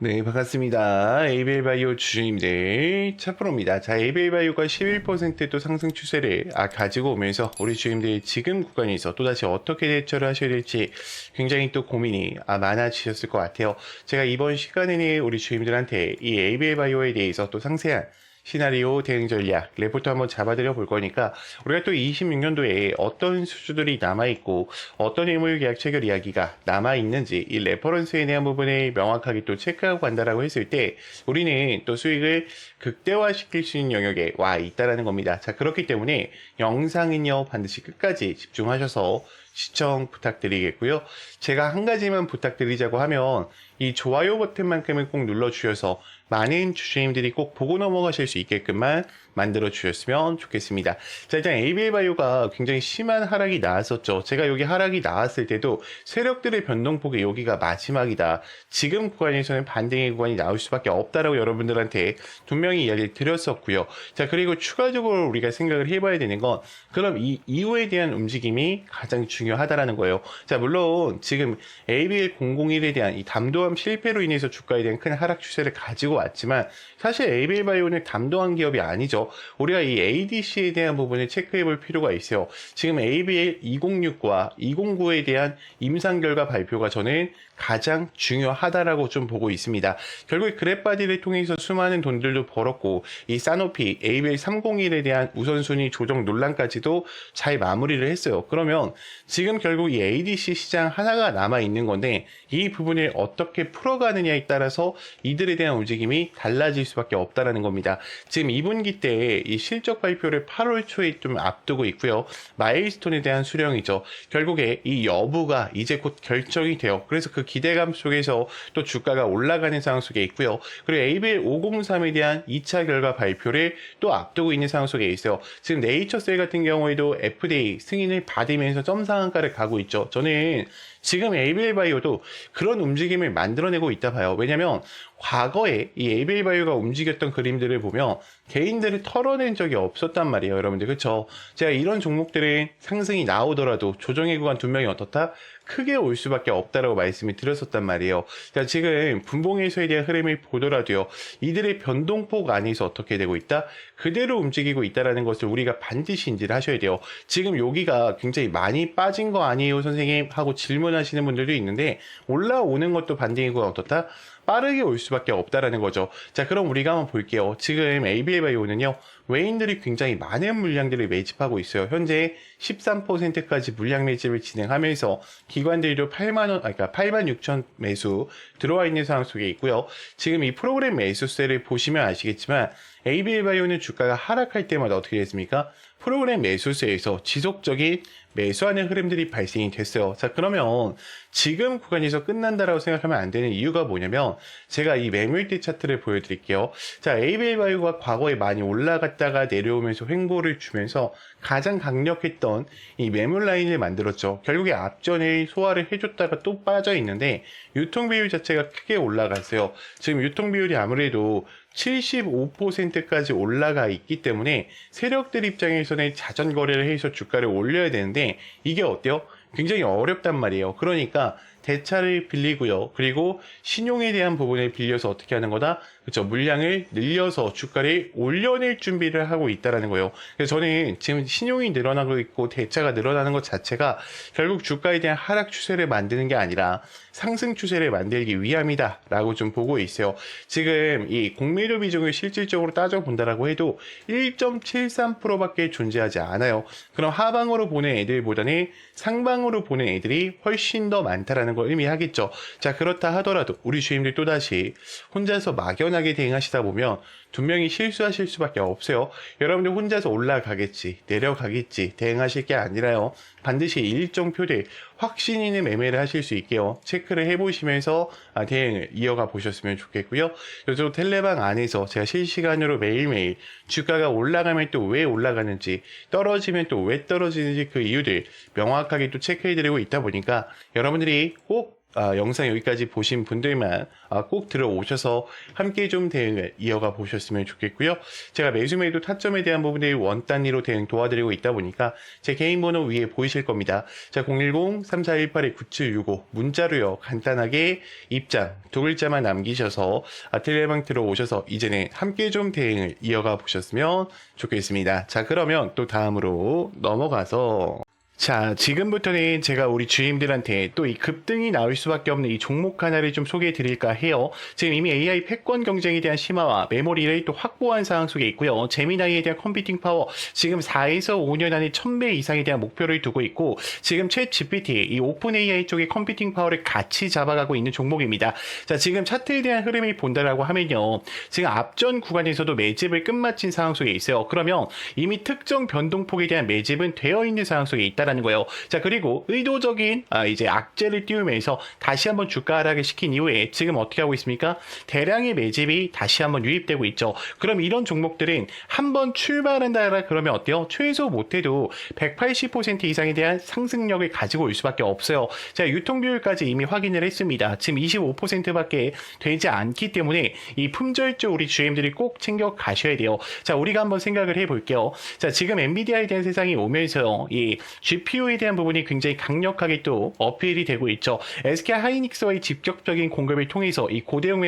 네, 반갑습니다. 에이벨바이오 주주님들, 차프로입니다. 자, 에이벨바이오가 11%또 상승 추세를 가지고 오면서 우리 주주님들 지금 구간에서 또다시 어떻게 대처를 하셔야 될지 굉장히 또 고민이 많아지셨을 것 같아요. 제가 이번 시간에는 우리 주주님들한테 이 에이벨바이오에 대해서 또 상세한 시나리오 대응 전략 레포트 한번 잡아드려 볼 거니까 우리가 또 26년도에 어떤 수주들이 남아있고 어떤 일몰 계약 체결 이야기가 남아있는지 이 레퍼런스에 대한 부분을 명확하게 또 체크하고 간다라고 했을 때 우리는 또 수익을 극대화시킬 수 있는 영역에 와 있다라는 겁니다. 자, 그렇기 때문에 영상은요 반드시 끝까지 집중하셔서 시청 부탁드리겠고요. 제가 한 가지만 부탁드리자고 하면 이 좋아요 버튼만큼은 꼭 눌러주셔서 많은 주주님들이 꼭 보고 넘어가실 수 있게끔만 만들어 주셨으면 좋겠습니다. 자, 일단 ABL바이오가 굉장히 심한 하락이 나왔었죠. 제가 여기 하락이 나왔을 때도 세력들의 변동폭이 여기가 마지막이다. 지금 구간에서는 반등의 구간이 나올 수밖에 없다라고 여러분들한테 분명히 이야기를 드렸었고요. 자, 그리고 추가적으로 우리가 생각을 해봐야 되는 건 그럼 이 이후에 대한 움직임이 가장 중요하다라는 거예요. 자, 물론 지금 ABL001에 대한 이 담도함 실패로 인해서 주가에 대한 큰 하락 추세를 가지고 왔지만 사실 ABL바이오는 담도한 기업이 아니죠. 우리가 이 ADC에 대한 부분을 체크해 볼 필요가 있어요. 지금 ABL 206과 209에 대한 임상 결과 발표가 저는 가장 중요하다라고 좀 보고 있습니다. 결국 그랩바디를 통해서 수많은 돈들도 벌었고 이 사노피 ABL 301에 대한 우선순위 조정 논란까지도 잘 마무리를 했어요. 그러면 지금 결국 이 ADC 시장 하나가 남아 있는 건데 이 부분을 어떻게 풀어가느냐에 따라서 이들에 대한 움직임이 달라질 수밖에 없다라는 겁니다. 지금 2분기 때 이 실적 발표를 8월 초에 좀 앞두고 있고요. 마일스톤에 대한 수령이죠. 결국에 이 여부가 이제 곧 결정이 돼요. 그래서 그 기대감 속에서 또 주가가 올라가는 상황 속에 있고요. 그리고 ABL 503에 대한 2차 결과 발표를 또 앞두고 있는 상황 속에 있어요. 지금 네이처셀 같은 경우에도 FDA 승인을 받으면서 점 상한가를 가고 있죠. 저는 지금 ABL바이오도 그런 움직임을 만들어내고 있다 봐요. 왜냐면 과거에 이 ABL바이오가 움직였던 그림들을 보면 개인들을 털어낸 적이 없었단 말이에요. 여러분들 그쵸? 제가 이런 종목들은 상승이 나오더라도 조정의 구간 두 명이 어떻다? 크게 올 수밖에 없다라고 말씀을 드렸었단 말이에요. 자, 지금 분봉에서에 대한 흐름을 보더라도요. 이들의 변동폭 안에서 어떻게 되고 있다? 그대로 움직이고 있다라는 것을 우리가 반드시 인지를 하셔야 돼요. 지금 여기가 굉장히 많이 빠진 거 아니에요, 선생님? 하고 질문하시는 분들도 있는데 올라오는 것도 반등이고 어떻다? 빠르게 올 수밖에 없다라는 거죠. 자, 그럼 우리가 한번 볼게요. 지금 ABL바이오는요. 외인들이 굉장히 많은 물량들을 매집하고 있어요. 현재 13%까지 물량 매집을 진행하면서 기관들도 8만 6천 매수 들어와 있는 상황 속에 있고요. 지금 이 프로그램 매수세를 보시면 아시겠지만 ABL바이오는 주가가 하락할 때마다 어떻게 됐습니까? 프로그램 매수세에서 지속적인 매수하는 흐름들이 발생이 됐어요. 자, 그러면 지금 구간에서 끝난다라고 생각하면 안 되는 이유가 뭐냐면 제가 이 매물대 차트를 보여드릴게요. 자, ABL바이오가 과거에 많이 올라갔다가 내려오면서 횡보를 주면서 가장 강력했던 이 매물 라인을 만들었죠. 결국에 앞전에 소화를 해줬다가 또 빠져 있는데 유통 비율 자체가 크게 올라갔어요. 지금 유통 비율이 아무래도 75%까지 올라가 있기 때문에 세력들 입장에서는 자전 거래를 해서 주가를 올려야 되는데 이게 어때요? 굉장히 어렵단 말이에요. 그러니까 대차를 빌리고요. 그리고 신용에 대한 부분을 빌려서 어떻게 하는 거다? 그렇죠. 물량을 늘려서 주가를 올려낼 준비를 하고 있다라는 거예요. 그래서 저는 지금 신용이 늘어나고 있고 대차가 늘어나는 것 자체가 결국 주가에 대한 하락 추세를 만드는 게 아니라 상승 추세를 만들기 위함이다라고 좀 보고 있어요. 지금 이 공매도 비중을 실질적으로 따져본다라고 해도 1.73%밖에 존재하지 않아요. 그럼 하방으로 보는 애들보다는 상방으로 보는 애들이 훨씬 더 많다라는 걸 의미하겠죠. 자, 그렇다 하더라도 우리 주임들 또다시 혼자서 막연하게 대응하시다 보면 분명히 실수하실 수밖에 없어요. 여러분들 혼자서 올라가겠지, 내려가겠지 대응하실 게 아니라요. 반드시 일정 표대 확신 있는 매매를 하실 수 있게요. 체크를 해보시면서 대응을 이어가 보셨으면 좋겠고요. 요즘 텔레방 안에서 제가 실시간으로 매일매일 주가가 올라가면 또 왜 올라가는지 떨어지면 또 왜 떨어지는지 그 이유들 명확하게 또 체크해드리고 있다 보니까 여러분들이 꼭 영상 여기까지 보신 분들만 꼭 들어오셔서 함께 좀 대응을 이어가 보셨으면 좋겠고요. 제가 매수매도 타점에 대한 부분을 원 단위로 대응 도와드리고 있다 보니까 제 개인 번호 위에 보이실 겁니다. 자, 010-3418-9765 문자로요. 간단하게 입장 두 글자만 남기셔서 텔레방 들어오셔서 이제는 함께 좀 대응을 이어가 보셨으면 좋겠습니다. 자, 그러면 또 다음으로 넘어가서 자, 지금부터는 제가 우리 주임들한테 또 이 급등이 나올 수밖에 없는 이 종목 하나를 좀 소개해 드릴까 해요. 지금 이미 AI 패권 경쟁에 대한 심화와 메모리를 또 확보한 상황 속에 있고요. 제미나이에 대한 컴퓨팅 파워 지금 4에서 5년 안에 1000배 이상에 대한 목표를 두고 있고 지금 챗 GPT 이 오픈 AI 쪽의 컴퓨팅 파워를 같이 잡아가고 있는 종목입니다. 자, 지금 차트에 대한 흐름을 본다라고 하면요. 지금 앞전 구간에서도 매집을 끝마친 상황 속에 있어요. 그러면 이미 특정 변동폭에 대한 매집은 되어 있는 상황 속에 있다. 라는 거예요. 자, 그리고 의도적인 이제 악재를 띄우면서 다시 한번 주가 하락을 시킨 이후에 지금 어떻게 하고 있습니까? 대량의 매집이 다시 한번 유입되고 있죠. 그럼 이런 종목들은 한번 출발한다 그러면 어때요? 최소 못해도 180% 이상에 대한 상승력을 가지고 올 수밖에 없어요. 자, 유통 비율까지 이미 확인을 했습니다. 지금 25%밖에 되지 않기 때문에 이 품절주 우리 주임들이 꼭 챙겨 가셔야 돼요. 자, 우리가 한번 생각을 해볼게요. 자, 지금 엔비디아에 대한 세상이 오면서 이 GPU에 대한 부분이 굉장히 강력하게 또 어필이 되고 있죠. SK 하이닉스와의 직접적인 공급을 통해서 이 고대용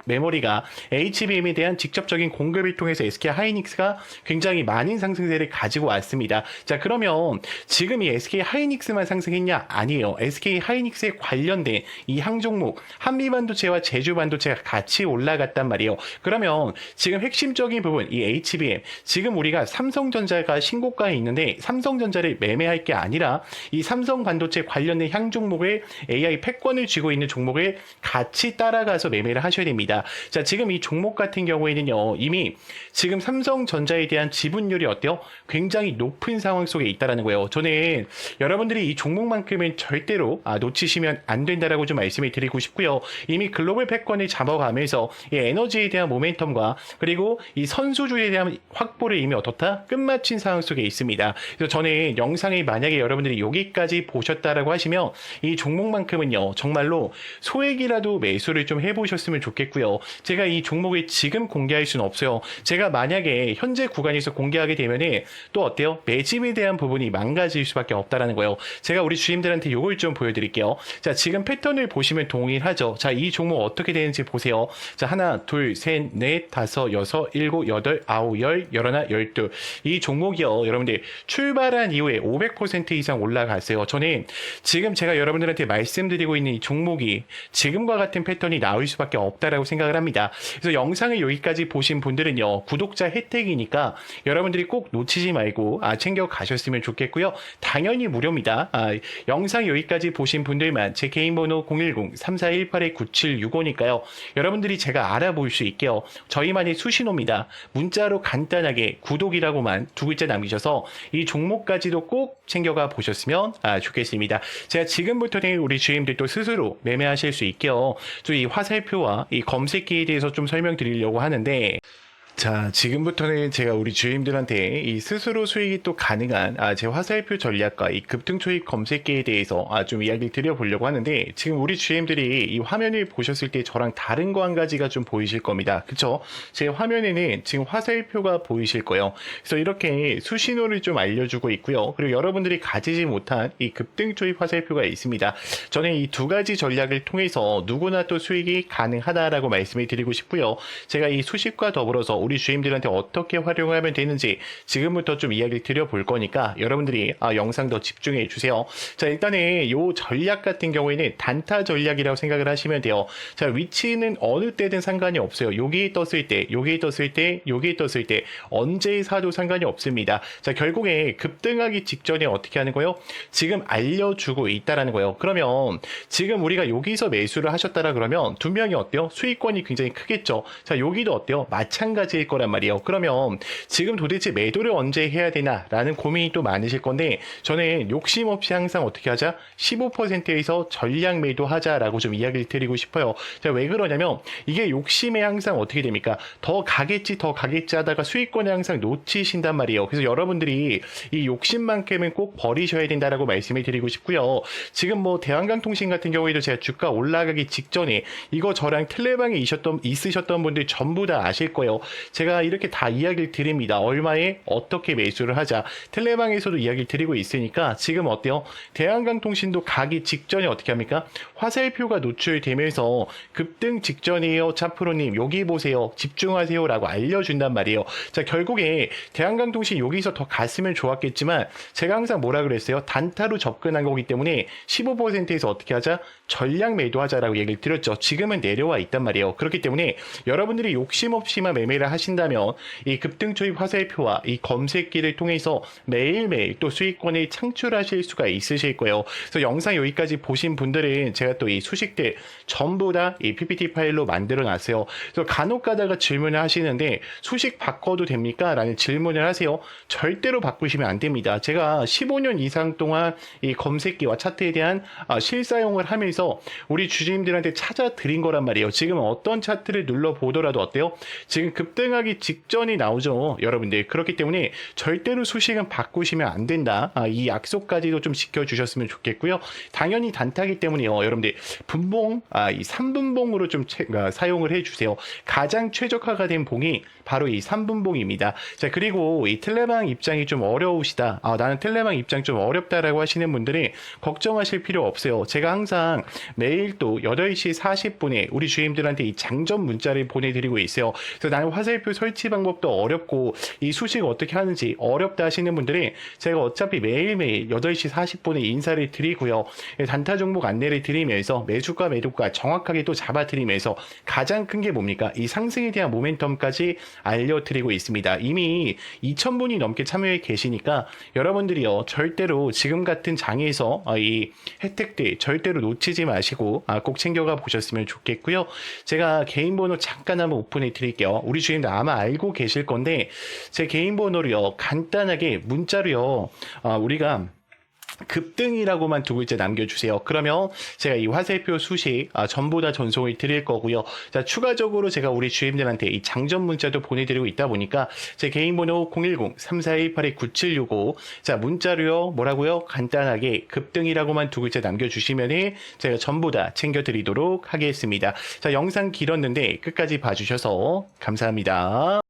메모리가 HBM에 대한 직접적인 공급을 통해서 SK 하이닉스가 굉장히 많은 상승세를 가지고 왔습니다. 자, 그러면 지금 이 SK 하이닉스만 상승했냐? 아니에요. SK 하이닉스에 관련된 이 항종목 한미반도체와 제주반도체가 같이 올라갔단 말이에요. 그러면 지금 핵심적인 부분 이 HBM 지금 우리가 삼성전자가 신고가에 있는데 삼성전자를 매매할 게 아니라 이 삼성반도체 관련된 향종목을 AI 패권을 쥐고 있는 종목을 같이 따라가서 매매를 하셔야 됩니다. 자, 지금 이 종목 같은 경우에는요, 이미 지금 삼성전자에 대한 지분율이 어때요? 굉장히 높은 상황 속에 있다라는 거예요. 저는 여러분들이 이 종목만큼은 절대로 놓치시면 안 된다라고 좀 말씀을 드리고 싶고요. 이미 글로벌 패권을 잡아가면서 이 에너지에 대한 모멘텀과 그리고 이 선수주에 대한 확보를 이미 어떻다? 끝마친 상황 속에 있습니다. 그래서 저는 영상을 만약에 여러분들이 여기까지 보셨다라고 하시면 이 종목만큼은요, 정말로 소액이라도 매수를 좀 해보셨으면 좋겠고요. 제가 이 종목을 지금 공개할 수는 없어요. 제가 만약에 현재 구간에서 공개하게 되면은 또 어때요? 매집에 대한 부분이 망가질 수밖에 없다라는 거예요. 제가 우리 주임들한테 요걸 좀 보여드릴게요. 자, 지금 패턴을 보시면 동일하죠. 자, 이 종목 어떻게 되는지 보세요. 자, 하나, 둘, 셋, 넷, 다섯, 여섯, 일곱, 여덟, 아홉, 열, 열하나, 열둘. 이 종목이요, 여러분들 출발한 이후에 500% 이상 올라갔어요. 저는 지금 제가 여러분들한테 말씀드리고 있는 이 종목이 지금과 같은 패턴이 나올 수밖에 없다라고 생각을 합니다. 그래서 영상을 여기까지 보신 분들은요, 구독자 혜택이니까 여러분들이 꼭 놓치지 말고 챙겨 가셨으면 좋겠고요. 당연히 무료입니다. 영상 여기까지 보신 분들만 제 개인 번호 010-3418-9765니까요. 여러분들이 제가 알아볼 수 있게요. 저희만의 수신호입니다. 문자로 간단하게 구독이라고만 두 글자 남기셔서 이 종목까지도 꼭 챙겨가 보셨으면 좋겠습니다. 제가 지금부터는 우리 주임들도 스스로 매매하실 수 있게요. 또 이 화살표와 이 검색기에 대해서 좀 설명드리려고 하는데, 자, 지금부터는 제가 우리 주임들한테 이 스스로 수익이 또 가능한 제 화살표 전략과 이 급등 초입 검색기에 대해서 좀 이야기를 드려보려고 하는데, 지금 우리 주임들이 이 화면을 보셨을 때 저랑 다른 거 한 가지가 좀 보이실 겁니다. 그쵸? 제 화면에는 지금 화살표가 보이실 거예요. 그래서 이렇게 수신호를 좀 알려주고 있고요. 그리고 여러분들이 가지지 못한 이 급등 초입 화살표가 있습니다. 저는 이 두 가지 전략을 통해서 누구나 또 수익이 가능하다라고 말씀을 드리고 싶고요. 제가 이 수식과 더불어서 우리 주임들한테 어떻게 활용하면 되는지 지금부터 좀 이야기를 드려볼 거니까 여러분들이 영상 더 집중해 주세요. 자, 일단은 이 전략 같은 경우에는 단타 전략이라고 생각을 하시면 돼요. 자, 위치는 어느 때든 상관이 없어요. 여기에 떴을 때, 여기에 떴을 때, 여기에 떴을 때 언제 사도 상관이 없습니다. 자, 결국에 급등하기 직전에 어떻게 하는 거예요? 지금 알려주고 있다라는 거예요. 그러면 지금 우리가 여기서 매수를 하셨다라 그러면 두 명이 어때요? 수익권이 굉장히 크겠죠. 자, 여기도 어때요? 마찬가지 하실 거란 말이에요. 그러면 지금 도대체 매도를 언제 해야 되나라는 고민이 또 많으실 건데 저는 욕심 없이 항상 어떻게 하자? 15%에서 전량 매도하자라고 좀 이야기를 드리고 싶어요. 자, 왜 그러냐면 이게 욕심에 항상 어떻게 됩니까? 더 가겠지 하다가 수익권을 항상 놓치신단 말이에요. 그래서 여러분들이 이 욕심만큼은 꼭 버리셔야 된다라고 말씀을 드리고 싶고요. 지금 뭐 대한강통신 같은 경우에도 제가 주가 올라가기 직전에 이거 저랑 텔레방에 있으셨던 분들 전부 다 아실 거예요. 제가 이렇게 다 이야기를 드립니다. 얼마에 어떻게 매수를 하자. 텔레방에서도 이야기를 드리고 있으니까 지금 어때요? 대한강통신도 가기 직전에 어떻게 합니까? 화살표가 노출되면서 급등 직전이에요. 차프로님 여기 보세요. 집중하세요라고 알려준단 말이에요. 자, 결국에 대한강통신 여기서 더 갔으면 좋았겠지만 제가 항상 뭐라 그랬어요? 단타로 접근한 거기 때문에 15%에서 어떻게 하자? 전량 매도하자라고 얘기를 드렸죠. 지금은 내려와 있단 말이에요. 그렇기 때문에 여러분들이 욕심 없이만 매매를 하신다면 이 급등 초입 화살표와 이 검색기를 통해서 매일매일 또 수익권을 창출하실 수가 있으실 거예요. 그래서 영상 여기까지 보신 분들은 제가 또 이 수식들 전부 다 이 PPT 파일로 만들어 놨어요. 그래서 간혹 가다가 질문을 하시는데 수식 바꿔도 됩니까? 라는 질문을 하세요. 절대로 바꾸시면 안 됩니다. 제가 15년 이상 동안 이 검색기와 차트에 대한 실사용을 하면서 우리 주주님들한테 찾아드린 거란 말이에요. 지금 어떤 차트를 눌러보더라도 어때요? 지금 급등하기 직전이 나오죠. 여러분들. 그렇기 때문에 절대로 수식은 바꾸시면 안 된다. 이 약속까지도 좀 지켜주셨으면 좋겠고요. 당연히 단타기 때문에요. 여러분들 분봉, 이 3분봉으로 좀 사용을 해주세요. 가장 최적화가 된 봉이 바로 이 3분봉입니다. 자, 그리고 이 텔레방 입장이 좀 어려우시다. 나는 텔레방 입장 좀 어렵다라고 하시는 분들이 걱정하실 필요 없어요. 제가 항상 매일 또 8시 40분에 우리 주임들한테 이 장전 문자를 보내드리고 있어요. 그래서 나는 화살표 설치 방법도 어렵고 이 수식 어떻게 하는지 어렵다 하시는 분들이 제가 어차피 매일매일 8시 40분에 인사를 드리고요. 단타 종목 안내를 드리면서 매수가 매도가 정확하게 또 잡아드리면서 가장 큰 게 뭡니까? 이 상승에 대한 모멘텀까지 알려드리고 있습니다. 이미 2,000분이 넘게 참여해 계시니까 여러분들이요 절대로 지금 같은 장에서 이 혜택들 절대로 놓치지 마시고 꼭 챙겨가 보셨으면 좋겠고요. 제가 개인 번호 잠깐 한번 오픈해 드릴게요. 우리 주인들 아마 알고 계실 건데 제 개인 번호로요 간단하게 문자로요 우리가 급등이라고만 두 글자 남겨주세요. 그러면 제가 이 화살표 수식 전부 다 전송을 드릴 거고요. 자, 추가적으로 제가 우리 주임들한테 이 장전 문자도 보내드리고 있다 보니까 제 개인 번호 010-3418-9765 자, 문자로요 뭐라고요? 간단하게 급등이라고만 두 글자 남겨주시면은 제가 전부 다 챙겨드리도록 하겠습니다. 자, 영상 길었는데 끝까지 봐주셔서 감사합니다.